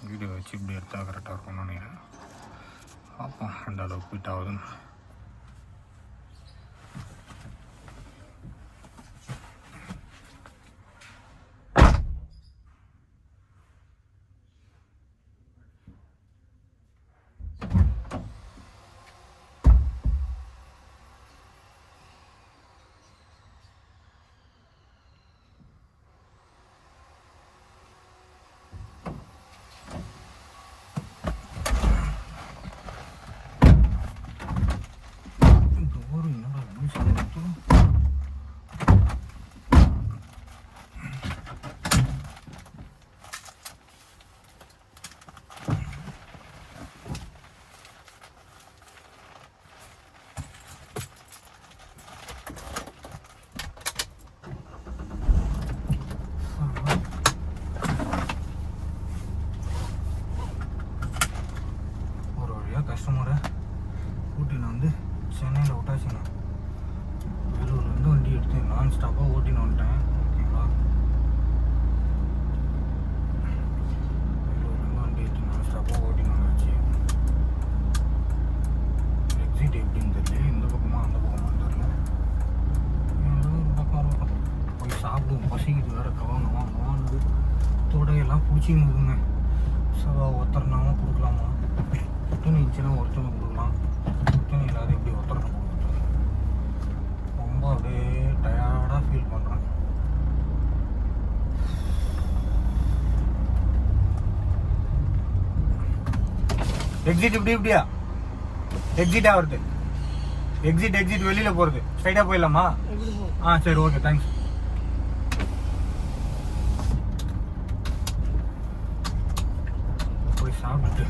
Video வச்சு இப்படி எடுத்தால் கரெக்டாக இருக்கும்னு நினைக்கிறேன். பார்ப்போம் எந்த அளவுக்கு ஃபிட் ஆகுதுன்னு. கஸ்டமரை கூட்டின்னு வந்து சென்னையில் விட்டாச்சுங்க. வேலூர்லேருந்து வண்டி எடுத்து நான் ஸ்டாப்பாக ஓட்டின்னு வந்துட்டேன். ஓகேங்களா, வேலூர்லேருந்து வண்டி எடுத்து நான் ஸ்டாப்பாக ஓட்டின்னு வந்தாச்சு. எக்ஸிட் எப்படின்னு தெரியல, இந்த பக்கமாக அந்த பக்கமாக தெரியல. ஏதோ ஒரு பக்கம் போய் சாப்பிடுவோம், பசிக்குது வேறு. கவாங்க தொடையெல்லாம் பிடிச்சின்னு இருக்குங்க. ஸோ ஒருத்தர்னாலும் கொடுக்கலாமா, துணி இருந்துச்சுன்னா ஒருத்தனை கொடுக்கலாம், துணி இல்லாத எப்படி ஒருத்தனை கொடுக்குறது. ரொம்ப அப்படியே டயர்டாக ஃபீல் பண்ணுறேன். எக்ஸிட் இப்படியா எக்ஸிட் ஆகுறது, எக்ஸிட் வெளியில் போகிறது. ஸ்ட்ரைட்டாக போயிடலாமா? சரி, ஓகே, தேங்க்ஸ். போய் சாப்பிட்டு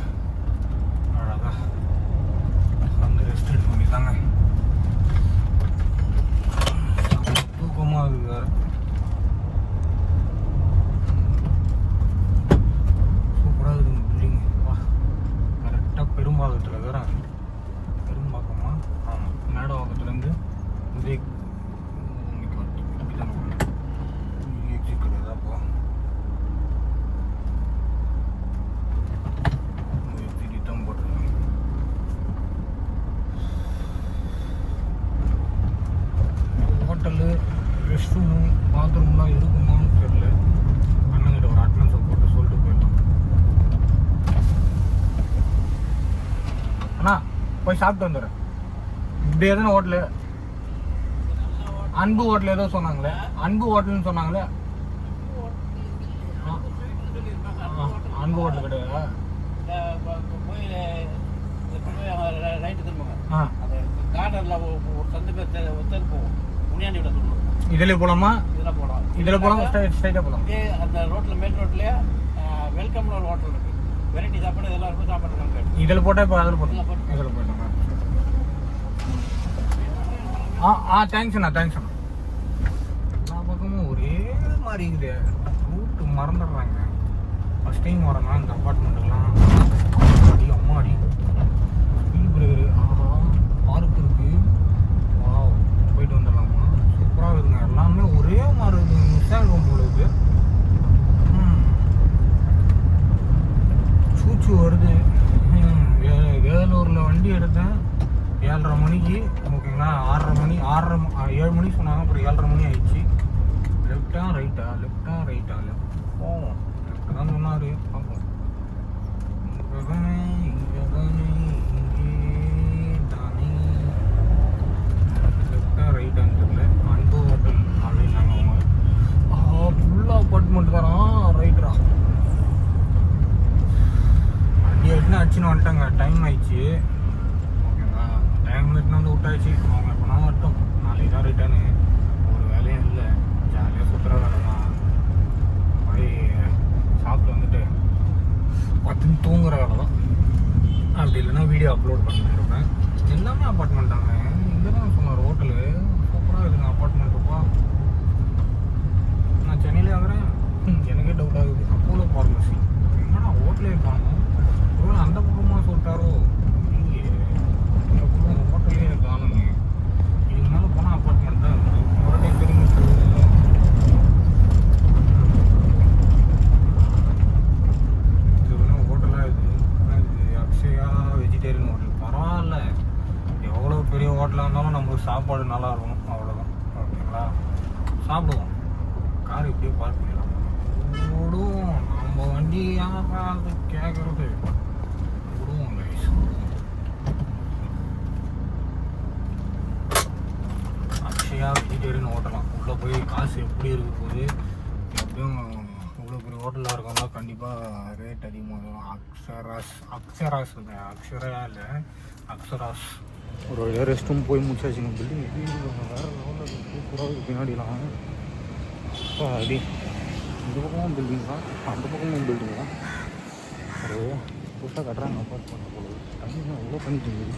வந்து ரெஸ்ட் எடுக்க வேண்டியதாங்க. தூக்கமாக இருக்குது வேறு. சூப்பராக இருக்குது பில்டிங். வா, கரெக்டாக பெரும்பாக்கத்தில் இருக்கிறேன். பெரும்பாக்கமா? ஆமாம், மேடவாக்கத்துலேருந்து இதே இப்படி தான் எக்ஸிட் கிடையாதா? போ ஹோட்டலு, ரெஸ்ட் ரூமு, பாத்ரூம்லாம் இருக்குமான்னு தெரியல. அண்ணங்கிட்ட ஒரு அட்டனன்ஸை போட்டு சொல்லிட்டு போயிடலாம். அண்ணா போய் சாப்பிட்டு வந்துடுறேன். இப்படி எதுனா ஹோட்டலு, அன்பு ஹோட்டல் ஏதோ சொன்னாங்களே, அன்பு ஹோட்டல்னு சொன்னாங்களே. அன்பு ஹோட்டல் கிடையாதா? இதுல போலாமா? இதுல போலாம், ஸ்ட்ரைட்டா போலாம். அந்த ரோட்ல மெயின் ரோட்லயே வெல்கம்னு ஒரு ஹோட்டல் இருக்கு. வெரைட்டி சாப்பாடு இதெல்லாம் இருக்கும். சாப்பாடு இதுல போட்டா இப்ப அதுல போட்டோம். இதுல போயிட்டோம். தேங்க்ஸ் அண்ணா, தேங்க்ஸ் அண்ணா. எல்லா பக்கமும் ஒரே மாதிரி இருக்குது. ரூட்டு மறந்துடுறாங்க. ஃபர்ஸ்ட் டைம் வரேன்னா இந்த அப்பார்ட்மெண்ட்டுக்கெல்லாம் அடி அம்மாடி ஸ்பீட் பிரேக்கரு. பார்க் இருக்கு. போயிட்டு வந்துடலாமா? சூப்பராக இருக்குங்க. எல்லாமே ஒரே மாதிரி இருக்குது. மிஸ் ஆகிடும் போல இருக்குது. சூச்சு வருது. வேலூரில் வண்டி எடுத்தேன் 7:30 மணிக்கு. ஓகேங்களா, 7 மணி சொன்னாங்க. அப்புறம் 7:30 மணி ஆயிடுச்சு. லெஃப்டா ரைட்டா போவோம். லெஃப்ட் தான் சொன்னார். பார்ப்போம். இங்கே தானே ரைட்டான்னு தெரியல. அன்பு ஹோட்டல் அப்படின்னாங்க அவங்க. ஃபுல்லாக அப்பார்ட்மெண்ட் தரான். ரைட்ரா வண்டி எடுத்துன்னு அடிச்சுன்னு வந்துட்டாங்க. டைம் ஆயிடுச்சு. ஓகேங்களா, டைம் எடுத்துன்னு வந்து விட்டாச்சு. அவங்க எப்போனா வரட்டும். நாளைக்கு தான் ரிட்டர்னு. ஒரு வேலையும் இல்லை. ஜாலியாக சுற்றுற வேலை தான். போய் சாப்பிட்டு வந்துட்டு பத்துன்னு தூங்குற வேலை தான். அப்படி இல்லைன்னா வீடியோ அப்லோட் பண்ணிருப்பேன். எல்லாமே அப்பார்ட்மெண்ட் தாங்க. இங்கே தான் சொன்னார் ஹோட்டலு. சூப்பராக இருக்குங்க அப்பார்ட்மெண்ட்டுப்பா. நான் சென்னையிலே ஆகிறேன். எனக்கே டவுட் ஆகுது. அப்போலோ ஃபார்மசி என்னடா ஹோட்டலே காணும். ஒருவேளை அந்த பக்கமாக சொல்லிட்டாரோ. இந்த பக்கம் ஹோட்டலே காணுங்க. இதுக்கு மேலே போனால் அப்பார்ட்மெண்ட் தான் இருக்குது. மறுபடியும் திரும்பி இது வேணால் சாப்பாடு நல்லா இருக்கும், அவ்வளோதான். ஓகேங்களா, சாப்பிடுவோம். கார் இப்படியே பார்க் பண்ணிடலாம். விடுவோம், நம்ம வண்டி யாராவது கேட்குறது விடுவோம். கைஸ், அக்ஷயா வெஜிடேரியன் ஓட்டலாம். உள்ளே போய் காசு எப்படி இருக்க போது, எப்படியும் இவ்வளோ பெரிய ஹோட்டலாக இருக்கவங்க கண்டிப்பாக ரேட் அதிகமாக வரும். அக்ஷராஸ் இல்லை, அக்ஷரா இல்லை, அக்ஷராஸ். ஒரு வழியாக ரெஸ்ட் ரூம் போய் முடிச்சாச்சுங்க. பில்டிங் எப்படி வேறு லெவலில் சூப்பராக பின்னாடிலாம் அப்படி இந்த பக்கமும் பில்டிங் தான், அந்த பக்கமும் பில்டிங் தான். ஒரு புதுசாக கட்டுறாங்க அப்பார்ட்மெண்ட் போல. தண்ணி அவ்வளோ தண்ணி தேங்குது,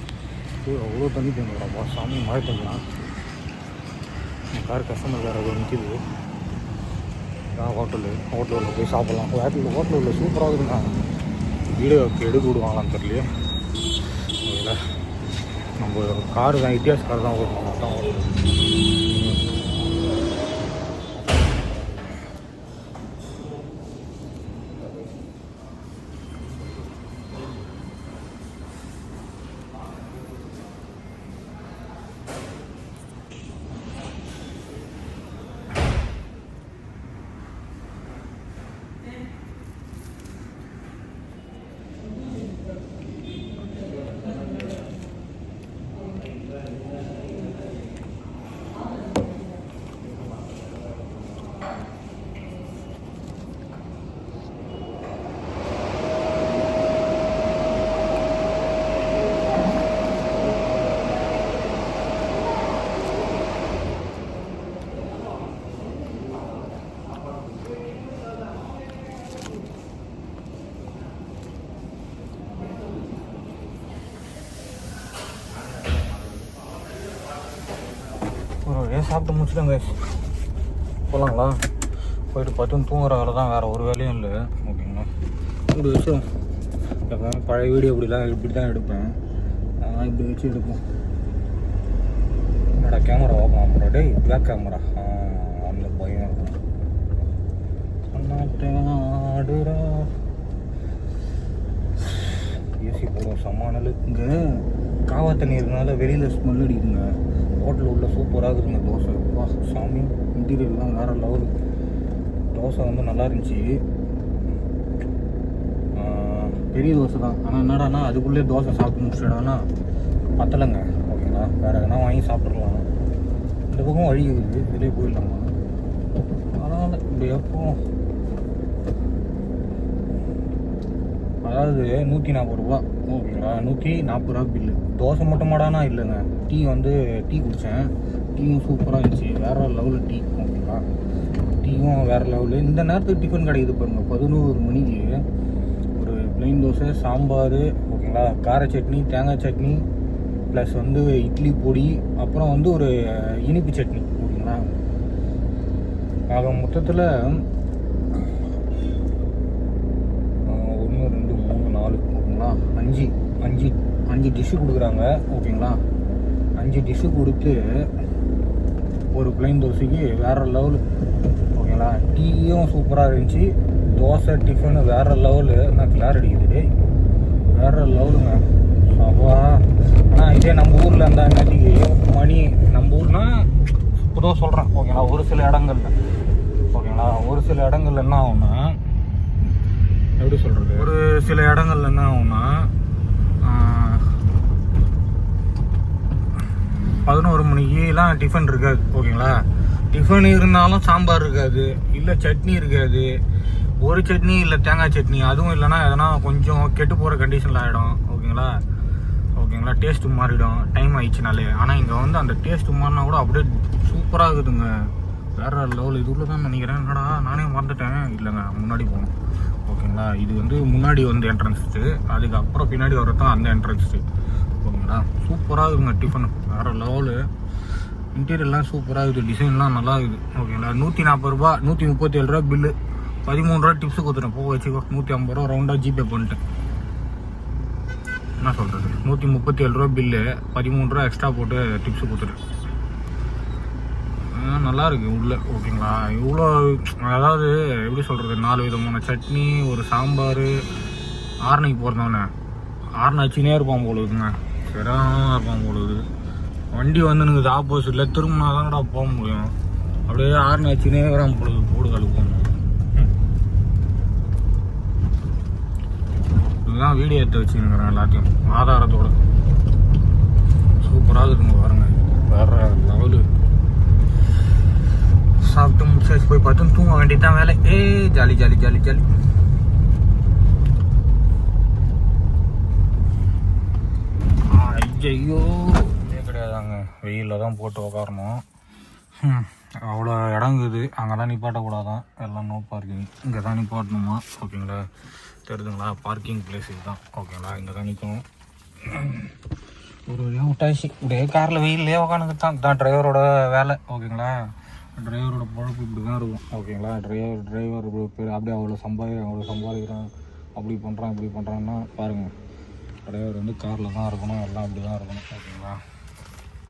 அவ்வளோ தண்ணி தேங்குதுடாப்பா சாமி. மழை தண்ணிலாம் கார் கஸ்டமர் வேறு நிற்கிது. ஹோட்டலில் போய் சாப்பிட்லாம். ஹோட்டலில் சூப்பராக இருக்குங்க. வீடியோ எடுக்க விடுவாங்களான்னு தெரியலையே. அதில் நம்ம காரு தான், இட்டியாஸ் கார் தான் ஓடணும். அதான் சாப்பிட்டு முடிச்சுட்டாங்க. போகலாங்களா? போயிட்டு பார்த்து தூங்குற வேலை தான், வேறு ஒரு வேலையும் இல்லை. ஓகேங்களா, இப்படி வச்சு எப்போவும் பழைய வீடியோ இப்படி தான் எடுப்பேன். இப்படி வச்சு எடுப்போம். என்னோட camera open ஆகுறா, day black camera அந்த பயம் இருக்கும். ஆடுறா ஏசி போடுவோம். சமானல் இங்கே காவா தண்ணி இருக்கனால வெளியில் ஸ்மெல் அடிக்குங்க. ஹோட்டலில் உள்ள சூப்பராக இருக்குதுங்க தோசை. வா சாமி, இன்டீரியர்லாம் வேறு லெவலு. தோசை வந்து நல்லா இருந்துச்சு, பெரிய தோசை தான். ஆனால் என்னடானா அதுக்குள்ளே தோசை சாப்பிட்டு முடிச்சிடானா பத்தலைங்க. ஓகேங்களா, வேறு எதனா வாங்கி சாப்பிட்றலாம். இந்த பக்கம் வழி இருக்குது, வெளியே போயிடலாமா? அதனால் இப்படி எப்போ அதாவது 140 ரூபா. ஓகேங்களா, 140 ரூபா பில்லு. தோசை மட்டும் மாடானா இல்லைங்க. டீ குடித்தேன். டீயும் சூப்பராக இருந்துச்சு, வேறு லெவலு டீ. ஓகேங்களா, டீயும் வேறு லெவலு. இந்த நேரத்துக்கு டிஃபன் கிடைக்குது பாருங்க. 11 மணிக்கு ஒரு ப்ளைன் தோசை, சாம்பார், ஓகேங்களா, கார சட்னி, தேங்காய் சட்னி, ப்ளஸ் வந்து இட்லி பொடி, அப்புறம் வந்து ஒரு இனிப்பு சட்னி. ஓகேங்களா, ஆக மொத்தத்தில் 1 2 3 4 ஓகேங்களா, 5 டிஷ்ஷு கொடுக்குறாங்க. ஓகேங்களா, 5 டிஷ்ஷு கொடுத்து ஒரு ப்ளைன் தோசைக்கு வேறு லெவலு. ஓகேங்களா, டீயும் சூப்பராக இருந்துச்சு. தோசை டிஃபனு வேறு லெவலு. நான் கிளார் அடிக்குது, வேறு லெவலுங்க. அப்பா ஆனால் இதே நம்ம ஊரில் இருந்தாங்காட்டிக்கு மணி நம்ம ஊர்னால் பொதுவாக சொல்கிறேன். ஓகேங்களா, ஒரு சில இடங்கள்ல என்ன ஆகும்னா, எப்படி சொல்கிறது, ஒரு சில இடங்கள்ல என்ன ஆகும்னா 11 மணிக்கெலாம் டிஃபன் இருக்காது. ஓகேங்களா, டிஃபன் இருந்தாலும் சாம்பார் இருக்காது, இல்லை சட்னி இருக்காது. ஒரு சட்னி இல்லை தேங்காய் சட்னி, அதுவும் இல்லைன்னா எதனா கொஞ்சம் கெட்டு போகிற கண்டிஷனில் ஆகிடும். ஓகேங்களா, டேஸ்ட்டு மாறிடும் டைம் ஆயிடுச்சுனாலே. ஆனால் இங்கே வந்து அந்த டேஸ்ட்டு மாறினா கூட அப்படியே சூப்பராக இருக்குதுங்க, வேறு லெவல். இது உள்ள தான் நினைக்கிறேன். என்னடா நானே மறந்துட்டேன். இல்லைங்க, முன்னாடி போகணும். ஓகேங்களா, இது வந்து முன்னாடி வந்து என்ட்ரன்ஸு, அதுக்கப்புறம் பின்னாடி வரதான் அந்த என்ட்ரன்ஸு. ஓகேங்களா, சூப்பராக இருக்குங்க டிஃபன், வேறு லெவலு. இன்டீரியர்லாம் சூப்பராக இருக்குது, டிசைன்லாம் நல்லா இருக்குது. ஓகேங்களா, 140 ரூபா, 137 ரூபா பில்லு, 13 ரூபா டிப்ஸு கொடுத்துட்டேன். போக வச்சுக்கோ, 150 ரூபா ரவுண்டாக ஜிபே பண்ணிட்டேன். என்ன சொல்கிறது, 137 ரூபா பில்லு, 13 ரூபா எக்ஸ்ட்ரா போட்டு டிப்ஸு கொடுத்துட்டேன். நல்லா இருக்குது உள்ள. ஓகேங்களா, இவ்வளோ அதாவது எப்படி சொல்கிறது, 4 விதமான சட்னி, ஒரு சாம்பார். ஆரணிக்கு போகிறதவனே ஆரணிச்சினே இருப்பான் போல இருக்குங்க, சரியாக இருப்பான் போல இருக்குது. வண்டி வந்து எனக்கு ஆப்போசிட்டில் திரும்பினா தானடா போக முடியும். அப்படியே ஆறுனு வச்சுனே இருக்கிறான் பொழுது போடு கழுப்போம். இதுதான் வீடியோ எடுத்து வச்சுருக்கிறேன் எல்லாத்தையும் ஆதாரத்தோடு. சூப்பராக இருக்குங்க பாருங்க, வேற லெவலு. சாப்பிட்டு முடிச்சாச்சு, போய் பார்த்து தூங்க வேண்டியதான் வேலை. Jolly jolly jolly jolly. ஐயோ இதே கிடையாதாங்க, வெயிலில் தான் போட்டு உக்காரணும். அவ்வளோ இடங்குது, அங்கே தான் நிப்பாட்டக்கூடாதான், எல்லாம் நோ பார்க்கிங். இங்கே தான் நிப்பாட்டணுமா, ஓகேங்களா? தெரியுதுங்களா, பார்க்கிங் பிளேஸ் இதுதான், ஓகேங்களா? இங்கே தான் நிற்கணும். ஒரு வழியாக விட்டாச்சு. இப்படியே காரில் வெயிலே உக்காந்துக்கிட்டு தான் டிரைவரோட வேலை, ஓகேங்களா? டிரைவரோட பொழப்பு இப்படி தான் இருக்கும், ஓகேங்களா? டிரைவர் பேர் அப்படியே அவ்வளோ சம்பாதிக்கிறான், அப்படி பண்ணுறான் இப்படி பண்ணுறான்னா பாருங்கள். டிரைவர் வந்து காரில் தான் இருக்கணும், எல்லாம் அப்படி தான் இருக்கணும், ஓகேங்களா?